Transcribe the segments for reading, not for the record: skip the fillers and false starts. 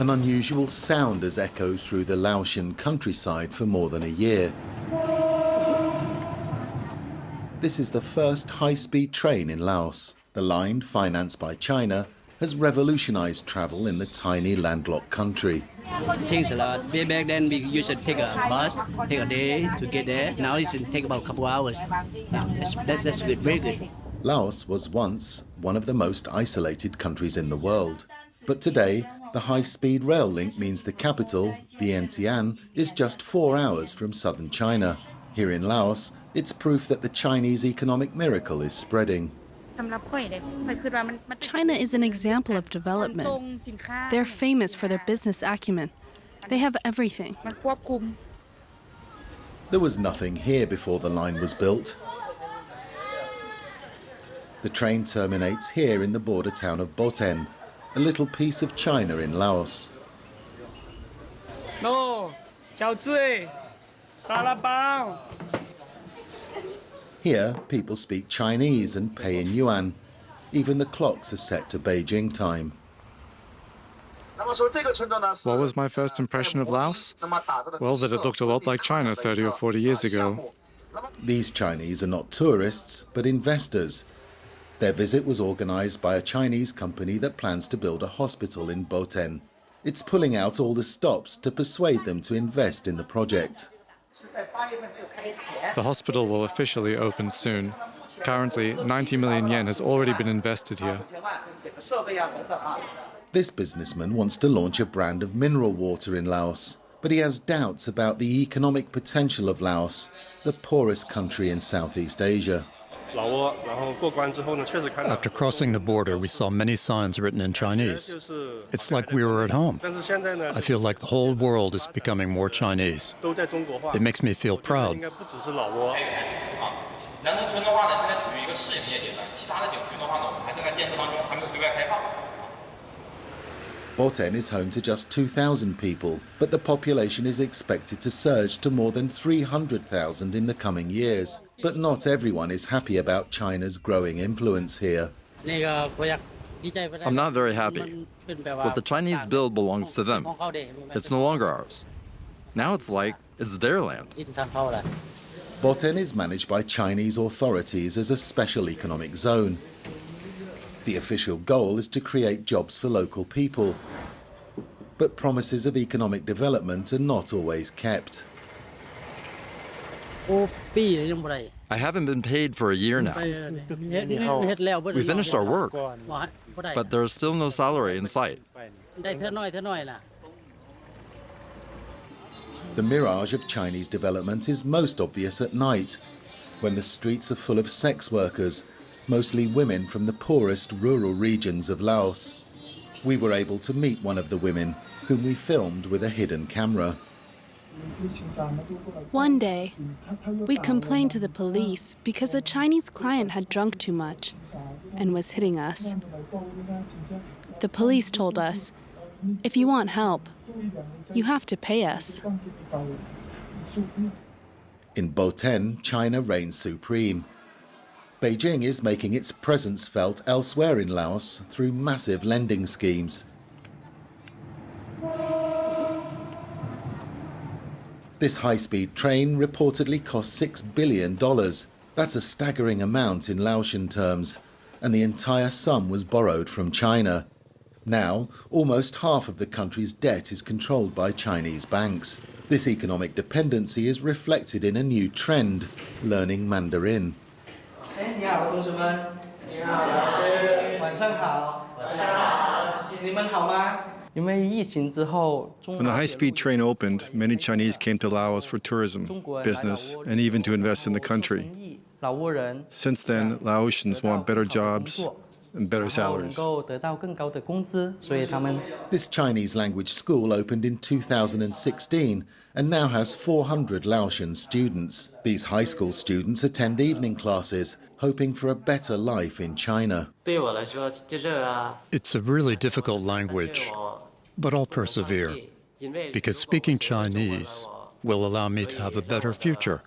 An unusual sound has echoed through the Laotian countryside for more than a year. This is the first high-speed train in Laos. The line, financed by China, has revolutionized travel in the tiny landlocked country. Change a lot. Back then we used to take a bus, take a day to get there. Now it's take about a couple hours. That's good, very good. Laos was once one of the most isolated countries in the world. But today, the high-speed rail link means the capital, Vientiane, is just 4 hours from southern China. Here in Laos, it's proof that the Chinese economic miracle is spreading. China is an example of development. They're famous for their business acumen. They have everything. There was nothing here before the line was built. The train terminates here in the border town of Boten, a little piece of China in Laos. Here, people speak Chinese and pay in yuan. Even the clocks are set to Beijing time. What was my first impression of Laos? Well, that it looked a lot like China 30 or 40 years ago. These Chinese are not tourists, but investors. Their visit was organized by a Chinese company that plans to build a hospital in Boten. It's pulling out all the stops to persuade them to invest in the project. The hospital will officially open soon. Currently, 90 million yen has already been invested here. This businessman wants to launch a brand of mineral water in Laos, but he has doubts about the economic potential of Laos, the poorest country in Southeast Asia. After crossing the border, we saw many signs written in Chinese. It's like we were at home. I feel like the whole world is becoming more Chinese. It makes me feel proud. Boten is home to just 2,000 people, but the population is expected to surge to more than 300,000 in the coming years. But not everyone is happy about China's growing influence here. I'm not very happy. What the Chinese build belongs to them. It's no longer ours. Now it's like it's their land. Boten is managed by Chinese authorities as a special economic zone. The official goal is to create jobs for local people. But promises of economic development are not always kept. I haven't been paid for a year now. We finished our work, but there is still no salary in sight. The mirage of Chinese development is most obvious at night, when the streets are full of sex workers, mostly women from the poorest rural regions of Laos. We were able to meet one of the women, whom we filmed with a hidden camera. One day, we complained to the police because a Chinese client had drunk too much and was hitting us. The police told us, if you want help, you have to pay us. In Boten, China reigns supreme. Beijing is making its presence felt elsewhere in Laos through massive lending schemes. This high-speed train reportedly cost $6 billion. That's a staggering amount in Laotian terms, and the entire sum was borrowed from China. Now, almost half of the country's debt is controlled by Chinese banks. This economic dependency is reflected in a new trend, learning Mandarin. When the high-speed train opened, many Chinese came to Laos for tourism, business, and even to invest in the country. Since then, Laotians want better jobs and better salaries. This Chinese language school opened in 2016 and now has 400 Laotian students. These high school students attend evening classes, hoping for a better life in China. It's a really difficult language, but I'll persevere, because speaking Chinese will allow me to have a better future.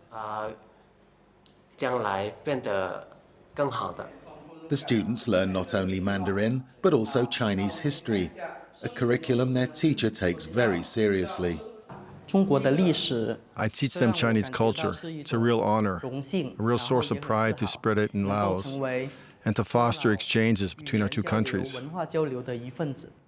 The students learn not only Mandarin, but also Chinese history. a curriculum their teacher takes very seriously. I teach them Chinese culture. It's a real honor, a real source of pride to spread it in Laos and to foster exchanges between our two countries.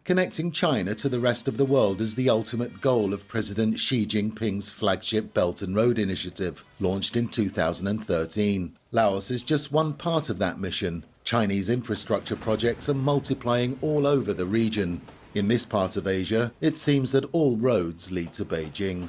Connecting China to the rest of the world is the ultimate goal of President Xi Jinping's flagship Belt and Road Initiative, launched in 2013. Laos is just one part of that mission. Chinese infrastructure projects are multiplying all over the region. In this part of Asia, it seems that all roads lead to Beijing.